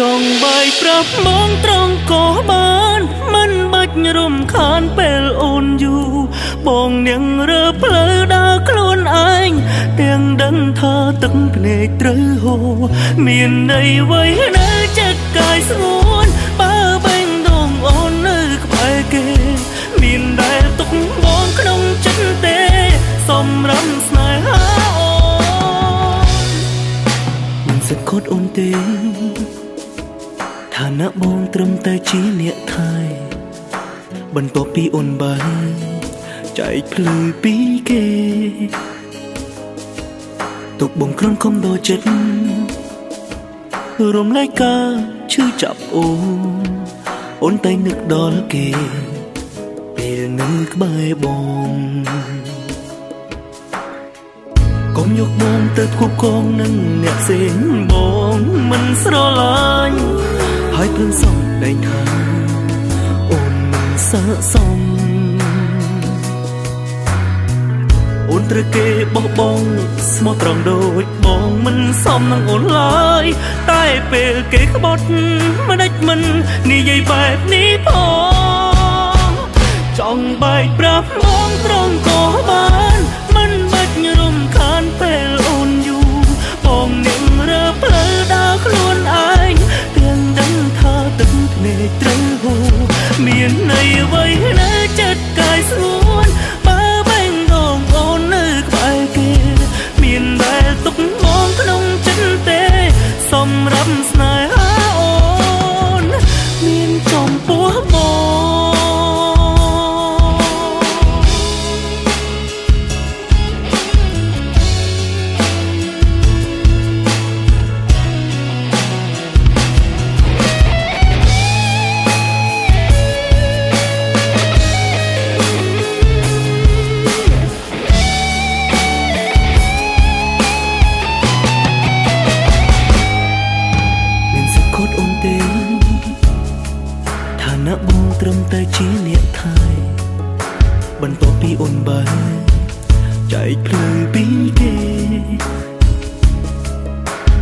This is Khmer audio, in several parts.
ចង់បាយប្រាប់មកត្រង់ក៏បានមិនបាច់រំខានពេលអូនយូរបងនាងរើផ្លូវដើរខ្លួនឯងទាំងដឹងថាទឹកភ្នែកត្រូវហូរមានន័យអ្វីនៅចិត្តកាយស្ងួនបើបេងដងអូននៅក្បែរគេមានដែលទុកបងក្នុងចិត្តទេសម្រាប់ស្នេហាអូនមិនសង្កត់អូនទេឋានៈបងត្រឹមតែជាអ្នកថៃបន្ទាប់ពីអូនបានចែកភ្លឺពីគេទុកបងក្រុនខំដល់ចិត្តរំលែកការឈឺចាប់អូនតែនឹកដល់គេពេលនៅក្បែរបងកុំយកបងទៅគប់កងនឹងអ្នកផ្សេងបងមិនស្រឡាញ់ហើយព្រមសំដែងថាអូនមិនស័ក្តិសមអូនត្រូវគេបោះបង់ស្មោះត្រង់ដូចបងមិនសមនឹងអូនឡើយតែពេលគេក្បត់មិនដេចមិននិយាយបែបនេះផងចង់បែកប្រាប់បងត្រង់ក៏បានមិនបាច់រំខានពេលអូនយូរបងនាងរើផ្លូវដើរខ្លួនឯងទាំងដឹងថាទឹកភ្នែកត្រូវហូរមានន័យអ្វីនៅចិត្តកាយស្ងួនបើបេងដងអូននៅក្បែរគេមានដែលទុកបងក្នុងចិត្តទេសម្រាប់ស្នេហាអូនមានចំពោះបងបងត្រឹមតែជាអ្នកថៃបន្ទាប់ពីអូនបានចែកភ្លឺពីគេ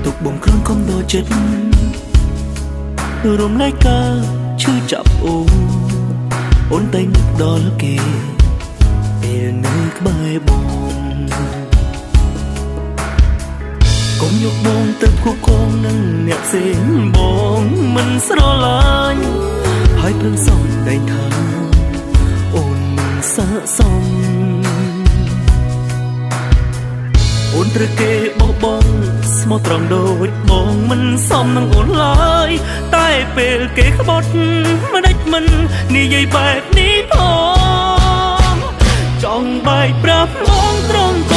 ទុកបងក្រុនខំដល់ចិត្តរំលែកការឈឺចាប់អូនតែនឹកដល់គេពេលនៅក្បែរបងកុំយកបងទៅគប់កងនឹងអ្នកផ្សេងបងមិនស្រឡាញ់ហើយព្រមសំដែងថាអូនមិនស័ក្តិសមអូនត្រូវគេបោះបង់ស្មោះត្រង់ដូចបងមិនសមនឹងអូនឡើយតែពេលគេក្បត់មិនដេចមិននិយាយបែបនេះផងចង់បែកប្រាប់បងត្រង់